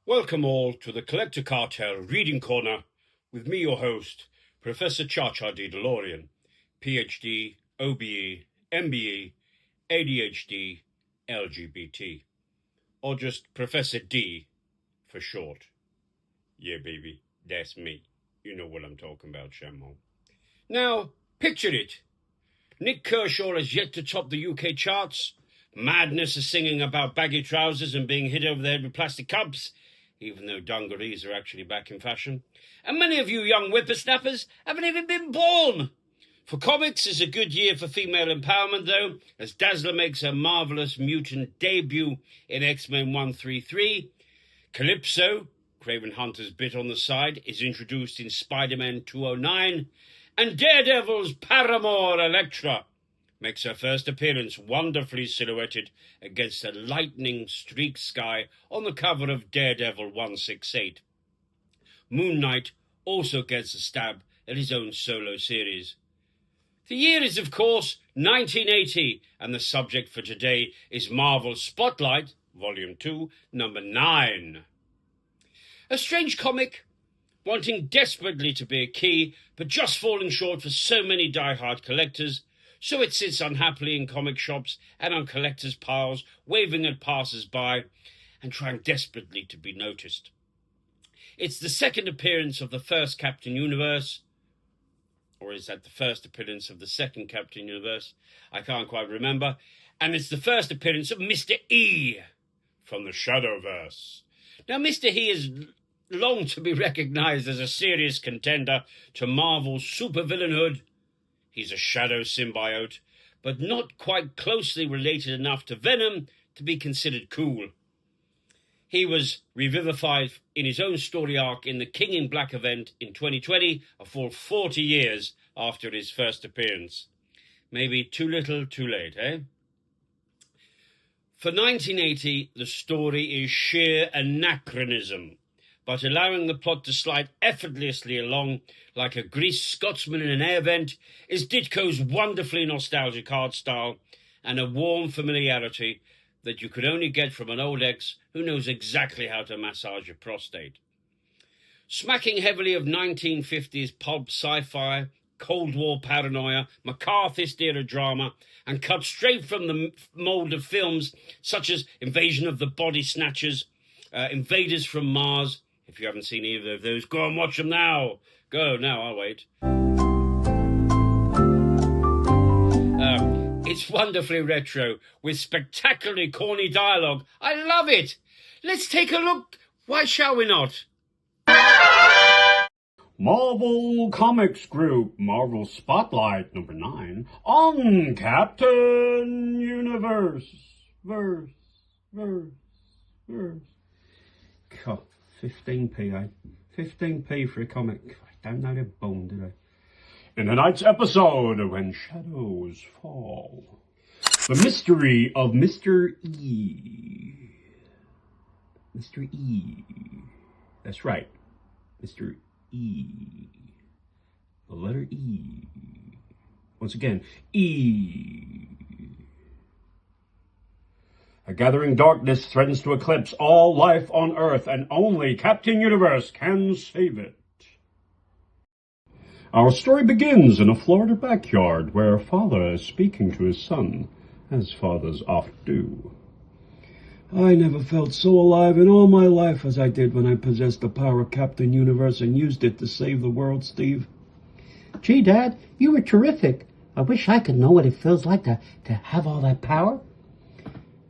Welcome all to the Collector Cartel Reading Corner with me, your host, Professor Cha-Cha D. DeLorean, PhD, OBE, MBE, ADHD, LGBT, or just Professor D for short. Yeah, baby, that's me. You know what I'm talking about, Shammo. Now, picture it. Nick Kershaw has yet to top the UK charts. Madness is singing about baggy trousers and being hit over the head with plastic cups, even though dungarees are actually back in fashion. And many of you young whippersnappers haven't even been born. For comics, it's a good year for female empowerment, though, as Dazzler makes her marvellous mutant debut in X-Men 133. Calypso, Craven Hunter's bit on the side, is introduced in Spider-Man 209. And Daredevil's paramour Elektra makes her first appearance wonderfully silhouetted against a lightning-streaked sky on the cover of Daredevil 168. Moon Knight also gets a stab at his own solo series. The year is, of course, 1980, and the subject for today is Marvel's Spotlight, Volume 2, Number 9. A strange comic, wanting desperately to be a key, but just falling short for so many die-hard collectors, so it sits unhappily in comic shops and on collectors' piles, waving at passers-by and trying desperately to be noticed. It's the second appearance of the first Captain Universe, or is that the first appearance of the second Captain Universe? I can't quite remember. And it's the first appearance of Mr. E from the Shadowverse. Now, Mr. E is long to be recognized as a serious contender to Marvel's supervillainhood. He's a shadow symbiote, but not quite closely related enough to Venom to be considered cool. He was revivified in his own story arc in the King in Black event in 2020, a full 40 years after his first appearance. Maybe too little, too late, eh? For 1980, the story is sheer anachronism, but allowing the plot to slide effortlessly along like a greased Scotsman in an air vent is Ditko's wonderfully nostalgic art style and a warm familiarity that you could only get from an old ex who knows exactly how to massage your prostate. Smacking heavily of 1950s pulp sci-fi, Cold War paranoia, McCarthyist-era drama, and cut straight from the mould of films such as Invasion of the Body Snatchers, Invaders from Mars. If you haven't seen either of those, go and watch them now. Go now, I'll wait. It's wonderfully retro, with spectacularly corny dialogue. I love it. Let's take a look. Why shall we not? Marvel Comics Group, Marvel Spotlight, number 9, on Captain Universe. Verse. God, 15p, 15p for a comic. I don't know the bone, did I? In tonight's episode, When Shadows Fall, the mystery of Mr. E. Mr. E. That's right, Mr. E. The letter E. Once again, E. A gathering darkness threatens to eclipse all life on Earth, and only Captain Universe can save it. Our story begins in a Florida backyard where a father is speaking to his son, as fathers oft do. I never felt so alive in all my life as I did when I possessed the power of Captain Universe and used it to save the world, Steve. Gee, Dad, you were terrific. I wish I could know what it feels like to have all that power.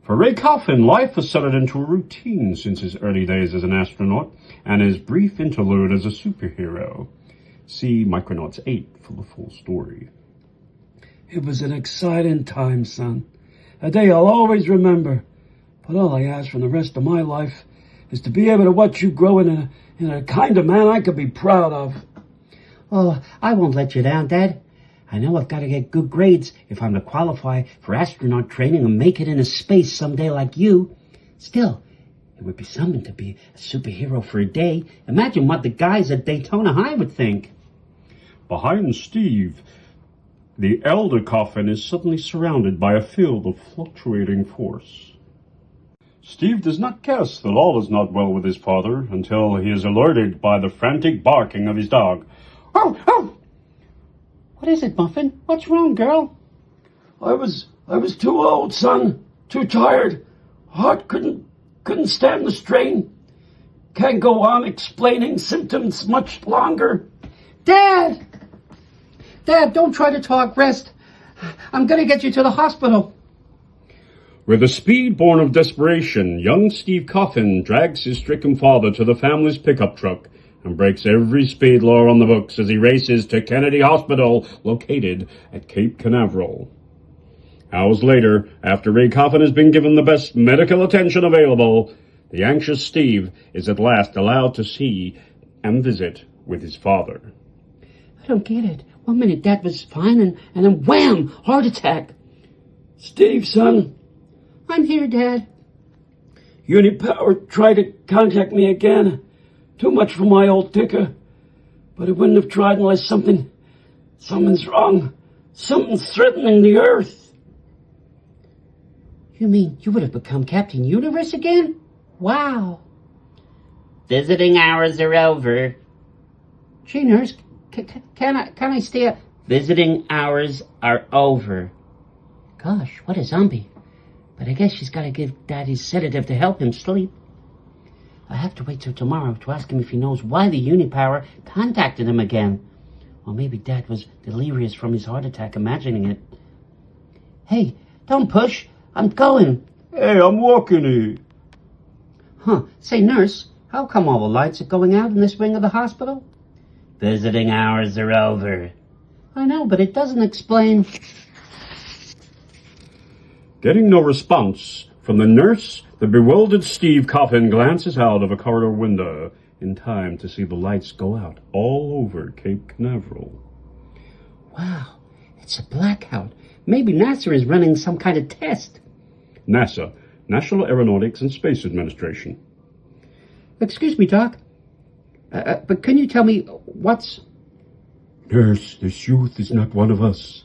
For Ray Coffin, life has settled into a routine since his early days as an astronaut and his brief interlude as a superhero. See Micronauts 8 for the full story. It was an exciting time, son. A day I'll always remember. But all I ask for the rest of my life is to be able to watch you grow in a kind of man I could be proud of. Oh, I won't let you down, Dad. I know I've got to get good grades if I'm to qualify for astronaut training and make it into space someday like you. Still, it would be something to be a superhero for a day. Imagine what the guys at Daytona High would think. Behind Steve, the elder Coffin is suddenly surrounded by a field of fluctuating force. Steve does not guess that all is not well with his father until he is alerted by the frantic barking of his dog. Oh, oh! What is it, Muffin? What's wrong, girl? I was too old, son. Too tired. Heart couldn't stand the strain. Can't go on explaining symptoms much longer. Dad! Dad, don't try to talk. Rest. I'm gonna get you to the hospital. With a speed born of desperation, young Steve Coffin drags his stricken father to the family's pickup truck and breaks every speed law on the books as he races to Kennedy Hospital, located at Cape Canaveral. Hours later, after Ray Coffin has been given the best medical attention available, the anxious Steve is at last allowed to see and visit with his father. I don't get it. 1 minute Dad was fine, and then wham! Heart attack. Steve, son. I'm here, Dad. Unipower tried to contact me again. Too much for my old ticker. But it wouldn't have tried unless something's wrong. Something's threatening the Earth. You mean you would have become Captain Universe again? Wow. Visiting hours are over. Gee, nurse, can I stay up? Visiting hours are over. Gosh, what a zombie. But I guess she's got to give Daddy's sedative to help him sleep. I have to wait till tomorrow to ask him if he knows why the Unipower contacted him again. Or maybe Dad was delirious from his heart attack, imagining it. Hey, don't push. I'm going. Hey, I'm walking here. Huh. Say, nurse, how come all the lights are going out in this wing of the hospital? Visiting hours are over. I know, but it doesn't explain. Getting no response from the nurse, the bewildered Steve Coffin glances out of a corridor window in time to see the lights go out all over Cape Canaveral. Wow, it's a blackout. Maybe NASA is running some kind of test. NASA, National Aeronautics and Space Administration. Excuse me, Doc. But can you tell me what's... Nurse, this youth is not one of us.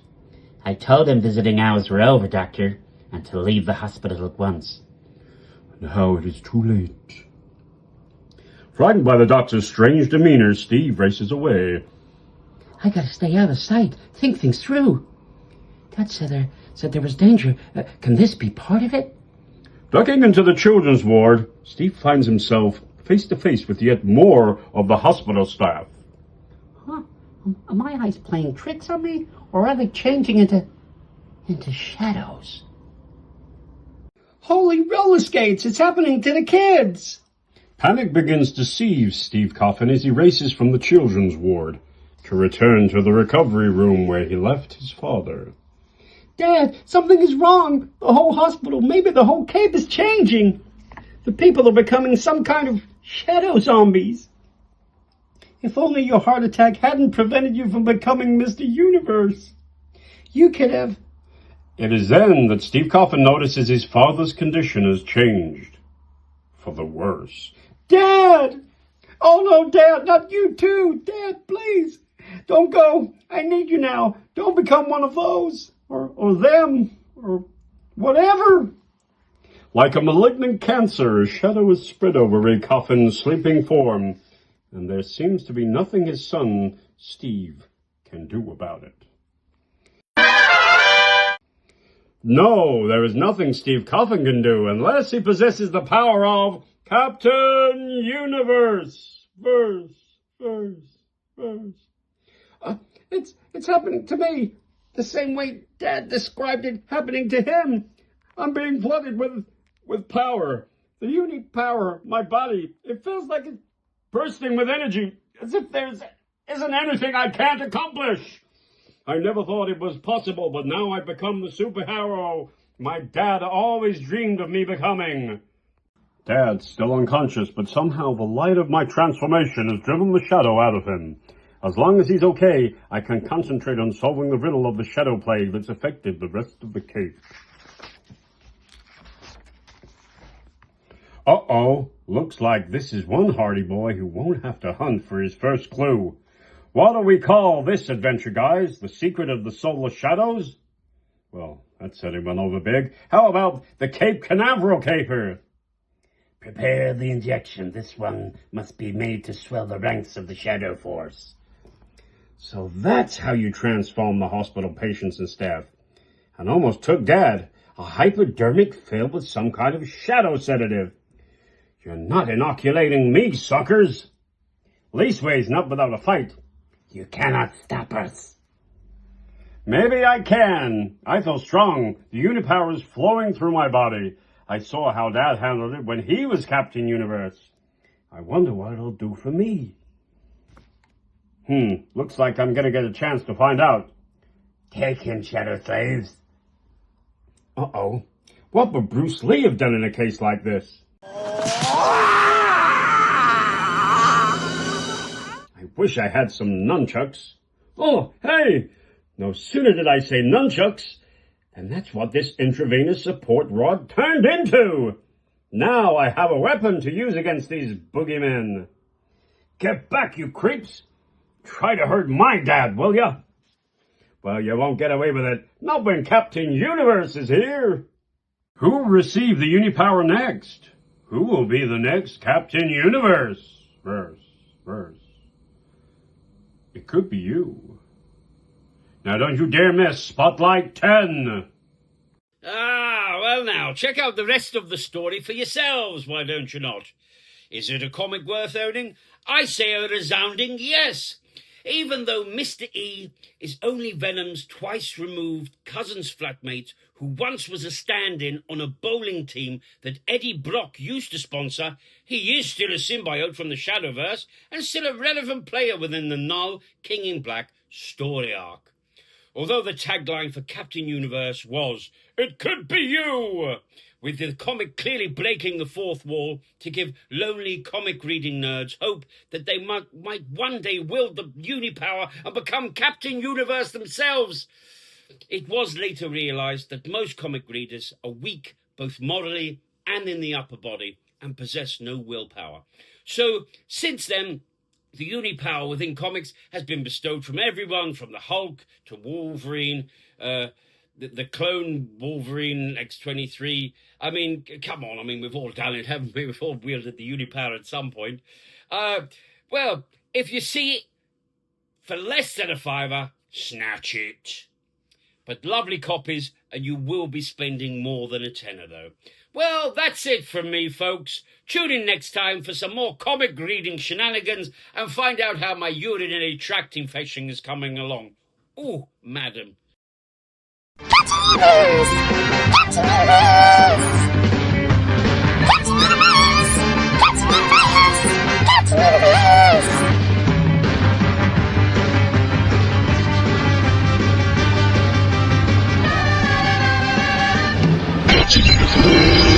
I told him visiting hours were over, Doctor, and to leave the hospital at once. Now it is too late. Frightened by the doctor's strange demeanor, Steve races away. I gotta stay out of sight. Think things through. Dad said there was danger. Can this be part of it? Ducking into the children's ward, Steve finds himself face to face with yet more of the hospital staff. Huh? Are my eyes playing tricks on me? Or are they changing into shadows? Holy roller skates! It's happening to the kids! Panic begins to seize Steve Coffin as he races from the children's ward to return to the recovery room where he left his father. Dad, something is wrong. The whole hospital, maybe the whole Cape is changing. The people are becoming some kind of shadow zombies. If only your heart attack hadn't prevented you from becoming Mr. Universe. You could have... It is then that Steve Coffin notices his father's condition has changed for the worse. Dad! Oh no, Dad, not you too. Dad, please. Don't go. I need you now. Don't become one of those. Or them. Or whatever. Like a malignant cancer, a shadow is spread over Ray Coffin's sleeping form, and there seems to be nothing his son, Steve, can do about it. No, there is nothing Steve Coffin can do unless he possesses the power of Captain Universe. It's happening to me. The same way Dad described it happening to him. I'm being flooded with power. The unique power, my body. It feels like it's bursting with energy, as if there isn't anything I can't accomplish. I never thought it was possible, but now I've become the superhero my dad always dreamed of me becoming. Dad's still unconscious, but somehow the light of my transformation has driven the shadow out of him. As long as he's okay, I can concentrate on solving the riddle of the shadow plague that's affected the rest of the Cape. Uh-oh, looks like this is one hardy boy who won't have to hunt for his first clue. What do we call this adventure, guys? The secret of the solar shadows? Well, that said he went over big. How about the Cape Canaveral caper? Prepare the injection. This one must be made to swell the ranks of the Shadow Force. So that's how you transform the hospital patients and staff. And almost took Dad. A hypodermic filled with some kind of shadow sedative. You're not inoculating me, suckers. Leastways, not without a fight. You cannot stop us. Maybe I can. I feel strong. The unipower is flowing through my body. I saw how Dad handled it when he was Captain Universe. I wonder what it'll do for me. Looks like I'm gonna get a chance to find out. Take him, Shadow Slaves. Uh-oh. What would Bruce Lee have done in a case like this? I wish I had some nunchucks. Oh, hey! No sooner did I say nunchucks, and that's what this intravenous support rod turned into. Now I have a weapon to use against these boogeymen. Get back, you creeps! Try to hurt my dad, will ya? Well, you won't get away with it. Not when Captain Universe is here. Who will receive the Unipower next? Who will be the next Captain Universe? Verse. It could be you. Now don't you dare miss Spotlight 10. Well now, check out the rest of the story for yourselves, why don't you not? Is it a comic worth owning? I say a resounding yes. Even though Mr. E is only Venom's twice-removed cousin's flatmate, who once was a stand-in on a bowling team that Eddie Brock used to sponsor, he is still a symbiote from the Shadowverse and still a relevant player within the Null King in Black story arc. Although the tagline for Captain Universe was, "It could be you," with the comic clearly breaking the fourth wall to give lonely comic reading nerds hope that they might one day wield the Unipower and become Captain Universe themselves. It was later realised that most comic readers are weak both morally and in the upper body and possess no willpower. So, since then, the Unipower within comics has been bestowed from everyone from the Hulk to Wolverine, the clone Wolverine X-23. I mean, come on, we've all done it, haven't we? We've all wielded the Unipower at some point. Well, if you see it for less than a $5, snatch it. But lovely copies, and you will be spending more than a $10, though. Well, that's it from me, folks. Tune in next time for some more comic reading shenanigans and find out how my urinary tract infection is coming along. Ooh, madam. Captain Universe! Captain Universe! Captain Universe! Captain Universe! Captain Universe! Captain Universe!